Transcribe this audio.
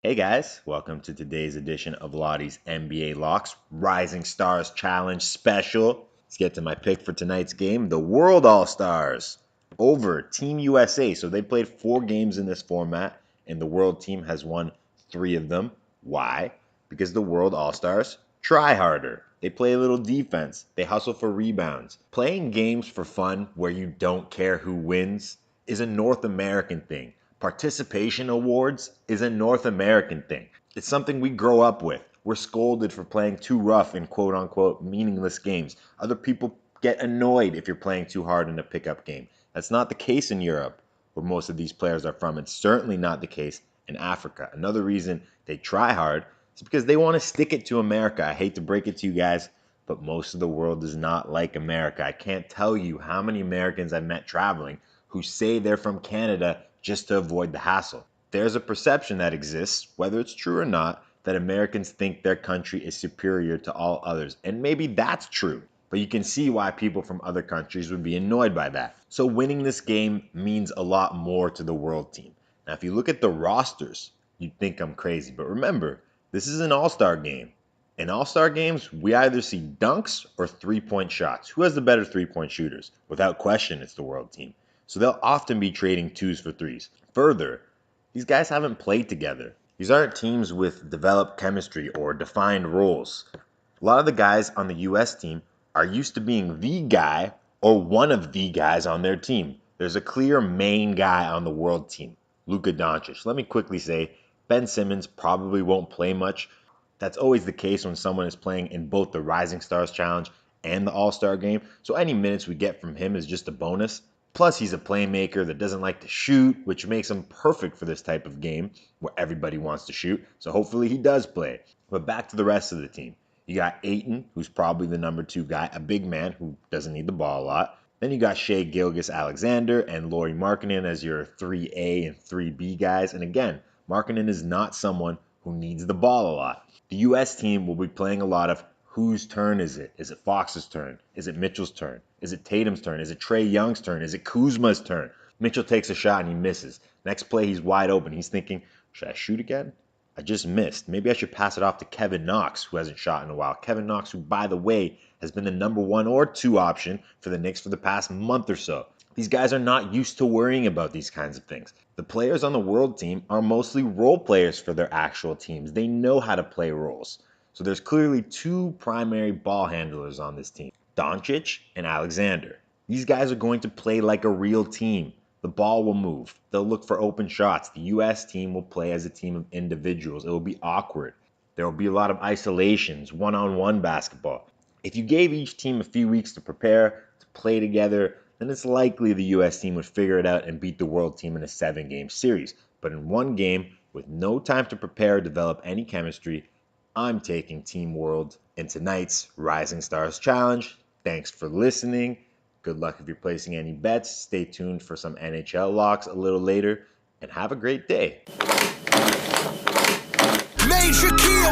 Hey guys, welcome to today's edition of Loddy's NBA Locks Rising Stars Challenge Special. Let's get to my pick for tonight's game, the World All-Stars over Team USA. So they played 4 games in this format, and the World team has won 3 of them. Why? Because the World All-Stars try harder. They play a little defense. They hustle for rebounds. Playing games for fun where you don't care who wins is a North American thing. Participation awards is a North American thing. It's something we grow up with. We're scolded for playing too rough in quote unquote meaningless games. Other people get annoyed if you're playing too hard in a pickup game. That's not the case in Europe, where most of these players are from. It's certainly not the case in Africa. Another reason they try hard is because they want to stick it to America. I hate to break it to you guys, but most of the world does not like America. I can't tell you how many Americans I met traveling who say they're from Canada just to avoid the hassle. There's a perception that exists, whether it's true or not, that Americans think their country is superior to all others. And maybe that's true, but you can see why people from other countries would be annoyed by that. So winning this game means a lot more to the world team. Now, if you look at the rosters, you'd think I'm crazy, but remember, this is an all-star game. In all-star games, we either see dunks or three-point shots. Who has the better three-point shooters? Without question, it's the world team. So they'll often be trading twos for threes. Further, these guys haven't played together. These aren't teams with developed chemistry or defined roles. A lot of the guys on the US team are used to being the guy or one of the guys on their team. There's a clear main guy on the world team, Luka Doncic. Let me quickly say, Ben Simmons probably won't play much. That's always the case when someone is playing in both the Rising Stars Challenge and the All-Star Game. So any minutes we get from him is just a bonus. Plus, he's a playmaker that doesn't like to shoot, which makes him perfect for this type of game where everybody wants to shoot. So hopefully he does play. But back to the rest of the team. You got Ayton, who's probably the number 2 guy, a big man who doesn't need the ball a lot. Then you got Shea Gilgeous-Alexander and Lauri Markkanen as your 3A and 3B guys. And again, Markkanen is not someone who needs the ball a lot. The U.S. team will be playing a lot of whose turn is it? Is it Fox's turn? Is it Mitchell's turn? Is it Tatum's turn? Is it Trae Young's turn? Is it Kuzma's turn? Mitchell takes a shot and he misses. Next play, he's wide open. He's thinking, should I shoot again? I just missed. Maybe I should pass it off to Kevin Knox, who hasn't shot in a while. Kevin Knox, who, by the way, has been the number 1 or 2 option for the Knicks for the past month or so. These guys are not used to worrying about these kinds of things. The players on the world team are mostly role players for their actual teams. They know how to play roles. So there's clearly 2 primary ball handlers on this team, Doncic and Alexander. These guys are going to play like a real team. The ball will move. They'll look for open shots. The U.S. team will play as a team of individuals. It will be awkward. There will be a lot of isolations, one-on-one basketball. If you gave each team a few weeks to prepare, to play together, then it's likely the U.S. team would figure it out and beat the world team in a 7-game series. But in one game, with no time to prepare or develop any chemistry, I'm taking Team World in tonight's Rising Stars Challenge. Thanks for listening. Good luck if you're placing any bets. Stay tuned for some NHL locks a little later, and have a great day. Major key